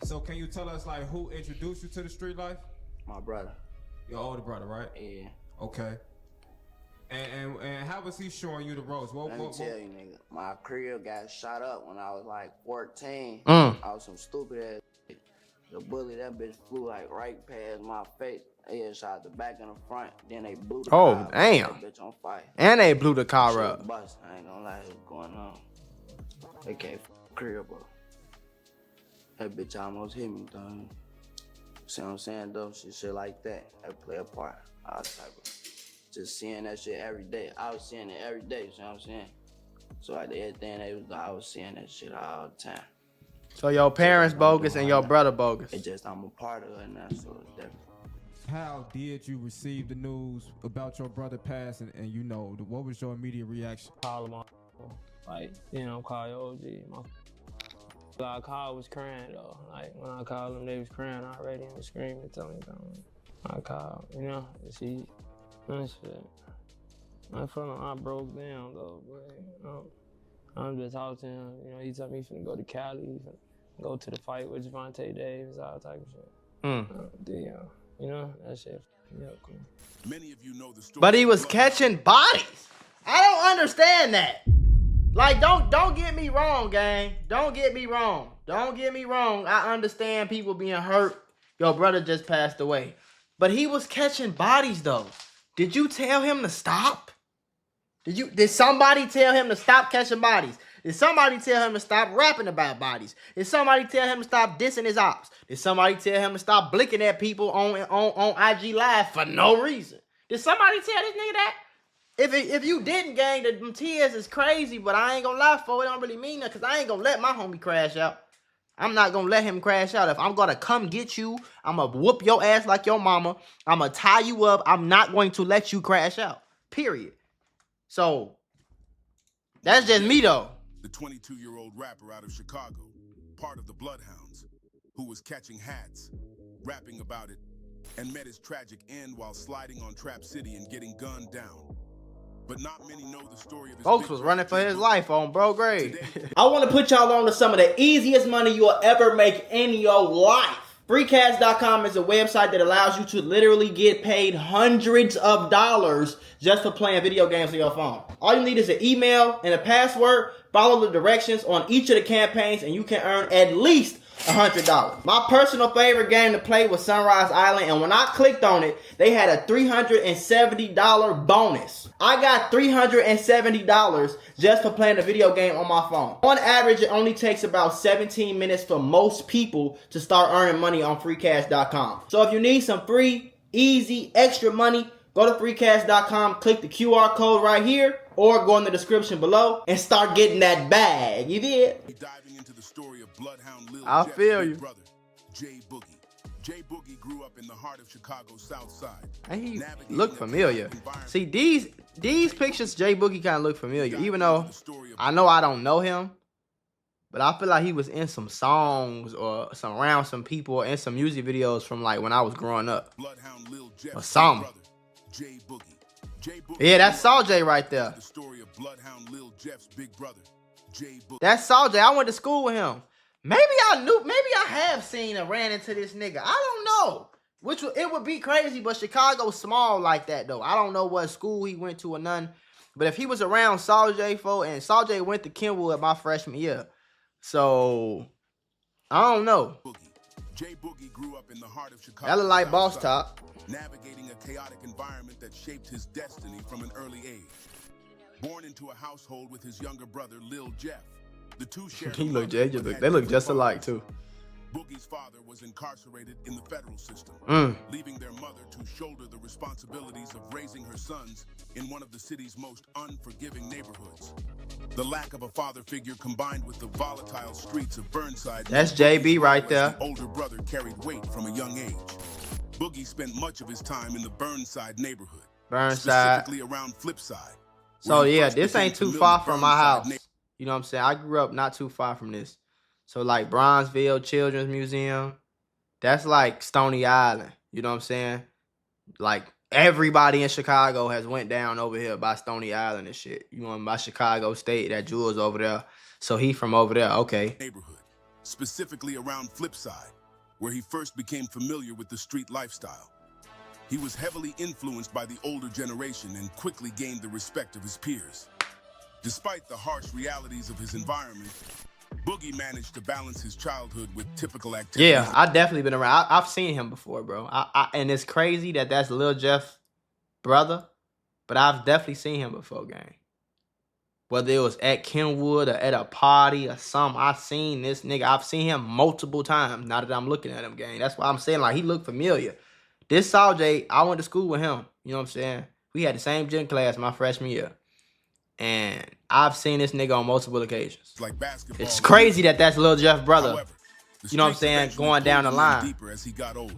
So can you tell us like who introduced you to the street life? My brother. Your older brother, right? Yeah. Okay. And how was he showing you the ropes? Let me tell you, nigga. My crib got shot up when I was like 14. Mm. I was some stupid ass shit. The bullet, that bitch flew like right past my face. They had shot the back and the front. Then they blew the car up. Damn. That bitch on fire. And they blew the car Shit up. bust. I ain't gonna lie, what's going on. They came from the crib, bro. That bitch almost hit me, dog. See what I'm saying, though? Shit like that. That play a part. All type of. Just seeing that shit every day. I was seeing it every day, you know what I'm saying? So like everything I was seeing that shit all the time. So your parents bogus and your brother bogus. It just I'm a part of it now, so it's different. How did you receive the news about your brother passing? And you know, what was your immediate reaction? Call him on, like, you know, call your OG. I called was crying though. Like when I called them, they was crying already and screaming, telling me. I called, you know, see. That shit. I felt like I broke down though, but I'm just talking to him. You know, he told me he's finna go to Cali, he's finna go to the fight with Javante Davis, all type of shit. Damn. You know, that shit. Yeah, cool. Many of you know the story. But he was catching bodies. I don't understand that. Like, don't get me wrong, gang. Don't get me wrong. Don't get me wrong. I understand people being hurt. Your brother just passed away. But he was catching bodies though. Did you tell him to stop? Did somebody tell him to stop catching bodies? Did somebody tell him to stop rapping about bodies? Did somebody tell him to stop dissing his ops? Did somebody tell him to stop blinking at people on IG Live for no reason? Did somebody tell this nigga that? If you didn't, gang, the tears is crazy, but I ain't gonna lie for it. Don't really mean that, because I ain't gonna let my homie crash out. I'm not gonna let him crash out. If I'm gonna come get you, I'm gonna whoop your ass like your mama. I'm gonna tie you up. I'm not going to let you crash out. Period. So, that's just me though. The 22-year-old rapper out of Chicago, part of the Bloodhounds, who was catching hats, rapping about it, and met his tragic end while sliding on Trap City and getting gunned down. But not many know the story of his Folks was running for his life on bro grade. I want to put y'all on to some of the easiest money you'll ever make in your life. Freecash.com is a website that allows you to literally get paid hundreds of dollars just for playing video games on your phone. All you need is an email and a password. Follow the directions on each of the campaigns and you can earn at least $100. My personal favorite game to play was Sunrise Island, and when I clicked on it, they had a $370 bonus. I got $370 just for playing a video game on my phone. On average, it only takes about 17 minutes for most people to start earning money on freecash.com. So if you need some free, easy, extra money, go to freecash.com, click the QR code right here, or go in the description below and start getting that bag. You did? Diving into the story of Bloodhound Lil I Jeff's feel big you. brother, Jay Boogie. Jay Boogie grew up in the heart of Chicago's South Side. And he navigating look a familiar. chaotic environment. See, these pictures, Jay Boogie kind of look familiar, even though I know I don't know him. But I feel like he was in some songs or around some people or in some music videos from like when I was growing up. Bloodhound Lil Jeff's Or big something. brother, Jay Boogie. Jay Boogie Yeah, that's grew up Saw J right there. The story of Bloodhound Lil Jeff's big brother, Jay Boogie. That's Saw J. I went to school with him. Maybe I have seen or ran into this nigga. I don't know. It would be crazy, but Chicago's small like that though. I don't know what school he went to or none. But if he was around Saw J and Saw J went to Kenwood my freshman year. So I don't know. Jay Boogie grew up in the heart of Chicago. That look like South Boss Side, Top. navigating a chaotic environment that shaped his destiny from an early age. Born into a household with his younger brother, Lil Jeff, the two shared. He a look mother, Jay but just had they look different just alike fathers. too. Boogie's father was incarcerated in the federal system, leaving their mother to shoulder the responsibilities of raising her sons in one of the city's most unforgiving neighborhoods. The lack of a father figure combined with the volatile streets of Burnside. That's JB right there. The older brother carried weight from a young age. Boogie spent much of his time in the Burnside neighborhood, Burnside. specifically around Flipside. So where he yeah, first this became ain't too familiar far with from my Burnside house. neigh- You know what I'm saying? I grew up not too far from this. So like Bronzeville Children's Museum, that's like Stony Island. You know what I'm saying? Like everybody in Chicago has went down over here by Stony Island and shit. You know, by Chicago State, that Jewel's over there. So he from over there. Okay. neighborhood, specifically around Flipside, where he first became familiar with the street lifestyle. He was heavily influenced by the older generation and quickly gained the respect of his peers. Despite the harsh realities of his environment, Boogie managed to balance his childhood with typical activities. Yeah, I definitely been around. I've seen him before, bro. And it's crazy that that's Lil Jeff's brother, but I've definitely seen him before, gang. Whether it was at Kenwood or at a party or something, I've seen this nigga. I've seen him multiple times now that I'm looking at him, gang. That's why I'm saying, like, he looked familiar. This Saul J, I went to school with him. You know what I'm saying? We had the same gym class my freshman year. And I've seen this nigga on multiple occasions. Like basketball, it's crazy that that's Lil Jeff's brother. However, you know what I'm saying? Going down the line. Deeper as he got older.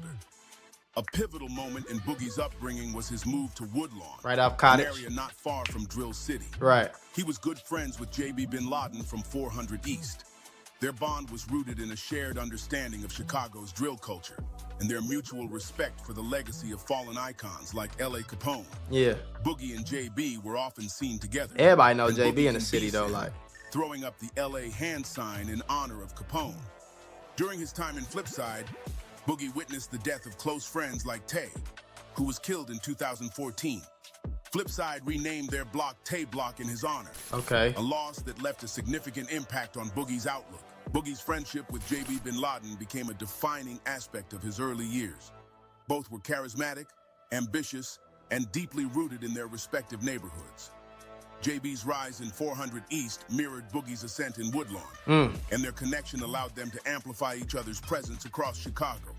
A pivotal moment in Boogie's upbringing was his move to Woodlawn, right off Cottage, an area not far from Drill City. Right. He was good friends with J.B. Bin Laden from 400 East. Their bond was rooted in a shared understanding of Chicago's drill culture and their mutual respect for the legacy of fallen icons like L.A. Capone. Yeah. Boogie and J.B. were often seen together. Everybody knows J.B. in the city, though, like. Throwing up the L.A. hand sign in honor of Capone. During his time in Flipside, Boogie witnessed the death of close friends like Tay, who was killed in 2014. Flipside renamed their block Tay Block in his honor. Okay. A loss that left a significant impact on Boogie's outlook. Boogie's friendship with J.B. Bin Laden became a defining aspect of his early years. Both were charismatic, ambitious, and deeply rooted in their respective neighborhoods. J.B.'s rise in 400 East mirrored Boogie's ascent in Woodlawn, and their connection allowed them to amplify each other's presence across Chicago.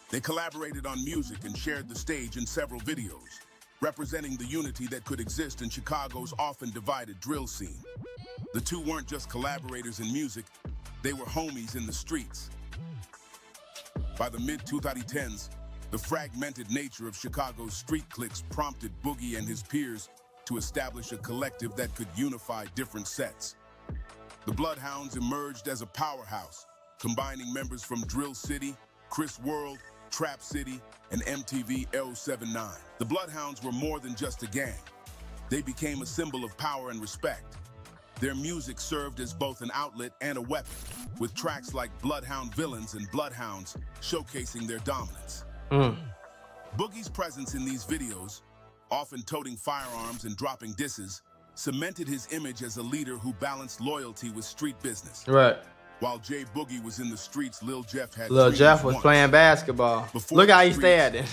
They collaborated on music and shared the stage in several videos, representing the unity that could exist in Chicago's often divided drill scene. The two weren't just collaborators in music, they were homies in the streets. By the mid-2010s, the fragmented nature of Chicago's street cliques prompted Boogie and his peers to establish a collective that could unify different sets. The Bloodhounds emerged as a powerhouse, combining members from Drill City, Chris World, Trap City, and MTV L79. The Bloodhounds were more than just a gang. They became a symbol of power and respect. Their music served as both an outlet and a weapon, with tracks like Bloodhound Villains and Bloodhounds showcasing their dominance. Boogie's presence in these videos, often toting firearms and dropping disses, cemented his image as a leader who balanced loyalty with street business. Right. While J Boogie was in the streets, Lil Jeff had Lil Jeff was playing basketball. Look how he standing.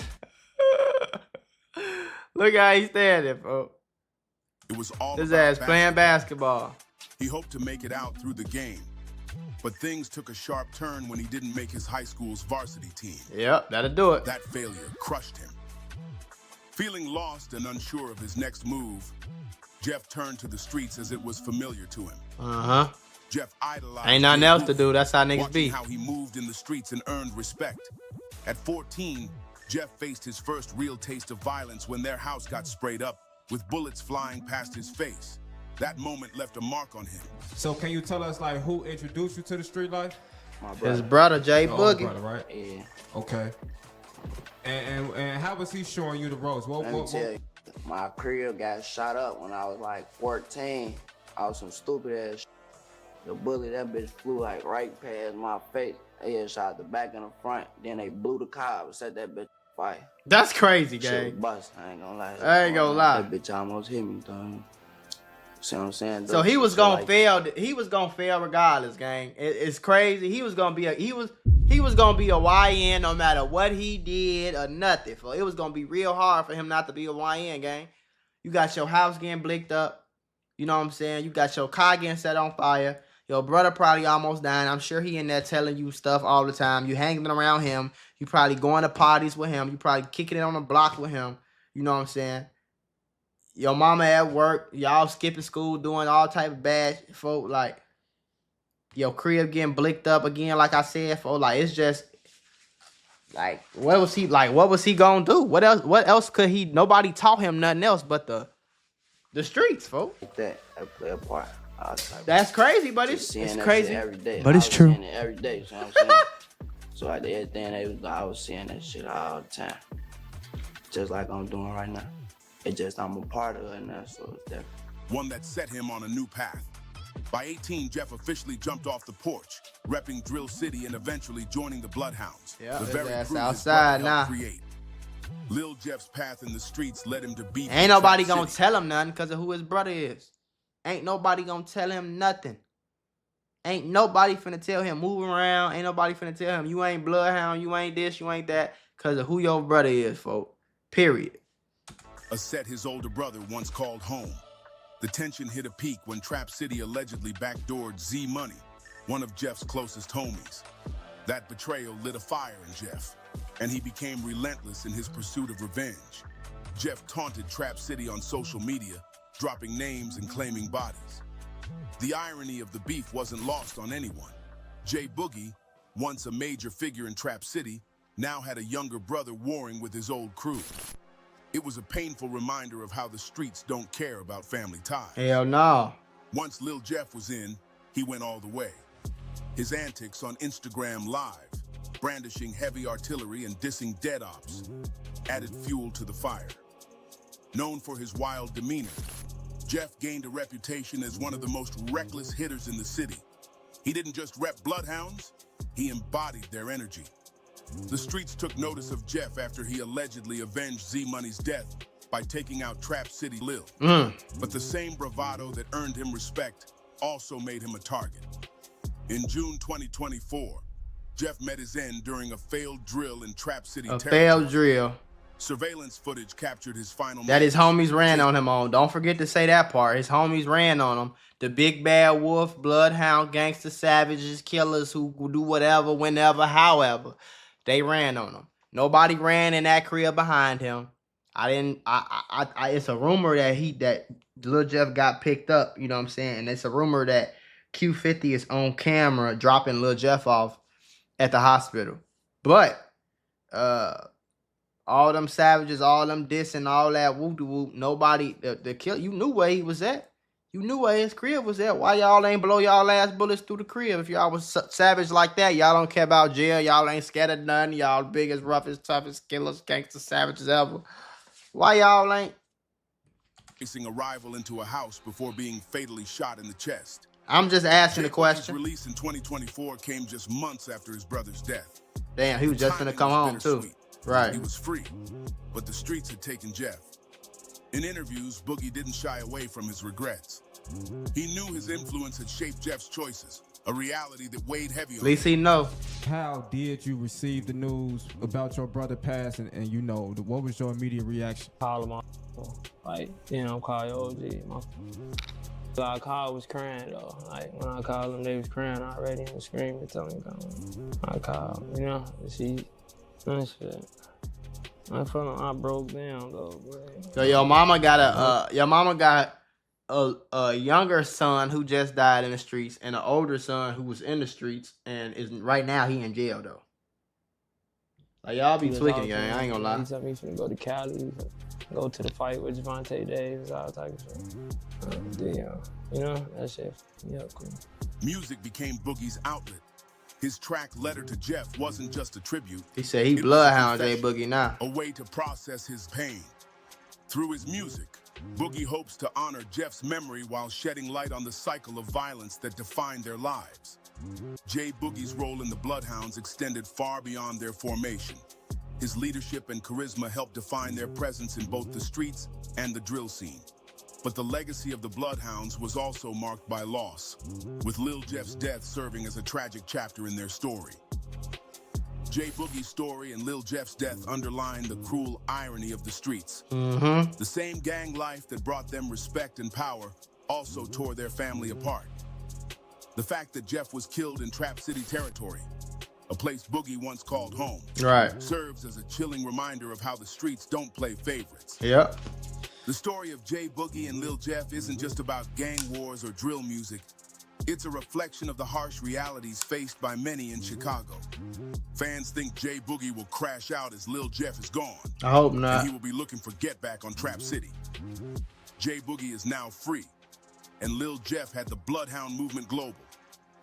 Look how he standing, bro. It was all his ass playing basketball. He hoped to make it out through the game, but things took a sharp turn when he didn't make his high school's varsity team. Yep, that'll do it. That failure crushed him. Feeling lost and unsure of his next move, Jeff turned to the streets as it was familiar to him. Jeff idolized. Ain't nothing else to do. That's how niggas be. How he moved in the streets and earned respect. At 14, Jeff faced his first real taste of violence when their house got sprayed up with bullets flying past his face. That moment left a mark on him. So can you tell us, like, who introduced you to the street life? My brother. His brother, J Boogie. Brother, right? Yeah. Okay. And how was he showing you the ropes? Let me tell you, my crib got shot up when I was like 14. I was some stupid ass shit. The bullet, that bitch flew like right past my face. They had shot the back and the front. Then they blew the car and set that bitch on fire. That's crazy, Shit gang. was bust. I ain't gonna lie. I ain't gonna lie. That bitch almost hit me, dog. See what I'm saying? So he was gonna fail. He was gonna fail regardless, gang. It's crazy. He was gonna be a he was gonna be a YN no matter what he did or nothing. It was gonna be real hard for him not to be a YN, gang. You got your house getting blicked up. You know what I'm saying? You got your car getting set on fire. Your brother probably almost dying. I'm sure he in there telling you stuff all the time. You hanging around him. You probably going to parties with him. You probably kicking it on the block with him. You know what I'm saying? Your mama at work. Y'all skipping school, doing all type of bad folk. Like, your crib getting blicked up again, like I said, folk. Like, it's just, like, what was he gonna do? What else could he, nobody taught him nothing else but the streets, folk. Like that, I play a part. That's crazy, but it's crazy. Every day. But it's true. It every day, you know what I'm saying? So like everything I was seeing that shit all the time. Just like I'm doing right now. It's just I'm a part of it now, so it's different. One that set him on a new path. By 18, Jeff officially jumped off the porch, repping Drill City and eventually joining the Bloodhounds. Yeah, the his very ass crew his outside brother helped now. create. Lil Jeff's path in the streets led him to beef. Ain't with nobody Trap gonna City. tell him nothing because of who his brother is. Ain't nobody gonna tell him nothing. Ain't nobody finna tell him move around. Ain't nobody finna tell him you ain't Bloodhound, you ain't this, you ain't that, because of who your brother is, folks. Period. A set his older brother once called home. The tension hit a peak when Trap City allegedly backdoored Z Money, one of Jeff's closest homies. That betrayal lit a fire in Jeff, and he became relentless in his pursuit of revenge. Jeff taunted Trap City on social media, dropping names and claiming bodies. The irony of the beef wasn't lost on anyone. J Boogie, once a major figure in Trap City, now had a younger brother warring with his old crew. It was a painful reminder of how the streets don't care about family ties. Hell no. Once Lil Jeff was in, he went all the way. His antics on Instagram Live, brandishing heavy artillery and dissing dead ops, added fuel to the fire. Known for his wild demeanor, Jeff gained a reputation as one of the most reckless hitters in the city. He didn't just rep Bloodhounds, he embodied their energy. The streets took notice of Jeff after he allegedly avenged Z Money's death by taking out Trap City Lil. But the same bravado that earned him respect also made him a target. In June 2024, Jeff met his end during a failed drill in Trap City A territory. failed drill Surveillance footage captured his final that his moments. homies ran on him on. Don't forget to say that part. His homies ran on him. The Big Bad Wolf, Bloodhound, Gangster Savages, killers who will do whatever, whenever, however. They ran on him. Nobody ran in that crib behind him. It's a rumor that Lil Jeff got picked up, you know what I'm saying? And it's a rumor that Q50 is on camera dropping Lil Jeff off at the hospital. But all them savages, all them dissing, all that whoop-de-whoop, nobody, the kill, you knew where he was at. You knew where his crib was at. Why y'all ain't blow y'all ass bullets through the crib? If y'all was savage like that, y'all don't care about jail. Y'all ain't scared of none. Y'all biggest, roughest, toughest killers, gangster savages ever. Why y'all ain't? Facing a rival into a house before being fatally shot in the chest. I'm just asking the His question. release in 2024 came just months after his brother's death. Damn, he was just Timing gonna come was home too. bittersweet. Right. He was free, but the streets had taken Jeff. In interviews, Boogie didn't shy away from his regrets. He knew his influence had shaped Jeff's choices, a reality that weighed heavy At on least him. he know. How did you receive the news about your brother passing? And you know, what was your immediate reaction? Call him call your OG. I called was crying though. Like when I called them, they was crying already and screaming, telling me, I called, see, that shit. I felt like I broke down though, bro. So your mama got a younger son who just died in the streets and an older son who was in the streets and is right now he in jail though. Like y'all be tweaking, gang. I ain't gonna lie. He told me he's finna go to Cali, go to the fight with Javante Davis, all type of shit. That shit. Yeah, cool. Music became Boogie's outlet. His track Letter to Jeff wasn't just a tribute. He said he It was a Bloodhound J confession, Boogie now. a way to process his pain. Through his music, Boogie hopes to honor Jeff's memory while shedding light on the cycle of violence that defined their lives. J Boogie's role in the Bloodhounds extended far beyond their formation. His leadership and charisma helped define their presence in both the streets and the drill scene. But the legacy of the Bloodhounds was also marked by loss, with Lil Jeff's death serving as a tragic chapter in their story. J Boogie's story and Lil Jeff's death underline the cruel irony of the streets. The same gang life that brought them respect and power also tore their family apart. The fact that Jeff was killed in Trap City territory, a place Boogie once called home, Right. serves as a chilling reminder of how the streets don't play favorites. Yep. The story of J Boogie and Lil Jeff isn't just about gang wars or drill music. It's a reflection of the harsh realities faced by many in Chicago. Fans think J Boogie will crash out as Lil Jeff is gone, I hope and not. he will be looking for get back on Trap City. J Boogie is now free, and Lil Jeff had the Bloodhound movement global.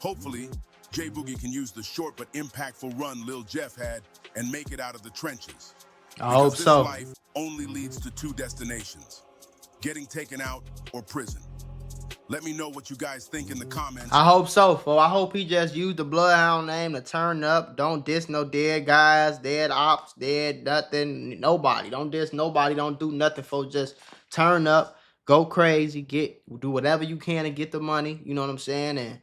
Hopefully, J Boogie can use the short but impactful run Lil Jeff had and make it out of the trenches. I hope Because so. this life only leads to two destinations: getting taken out or prison. Let me know what you guys think in the comments. I hope so, fo. I hope he just used the Bloodhound name to turn up. Don't diss no dead guys, dead ops, dead nothing, nobody. Don't diss nobody. Don't do nothing, fo. Just turn up, go crazy, do whatever you can to get the money. You know what I'm saying?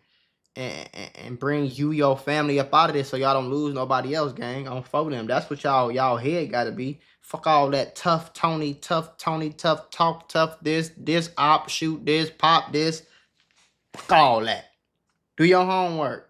And bring you, your family up out of this so y'all don't lose nobody else, gang. On for them. That's what y'all head gotta be. Fuck all that tough Tony, tough talk, tough this op, shoot this, pop this. Fuck all that. Do your homework.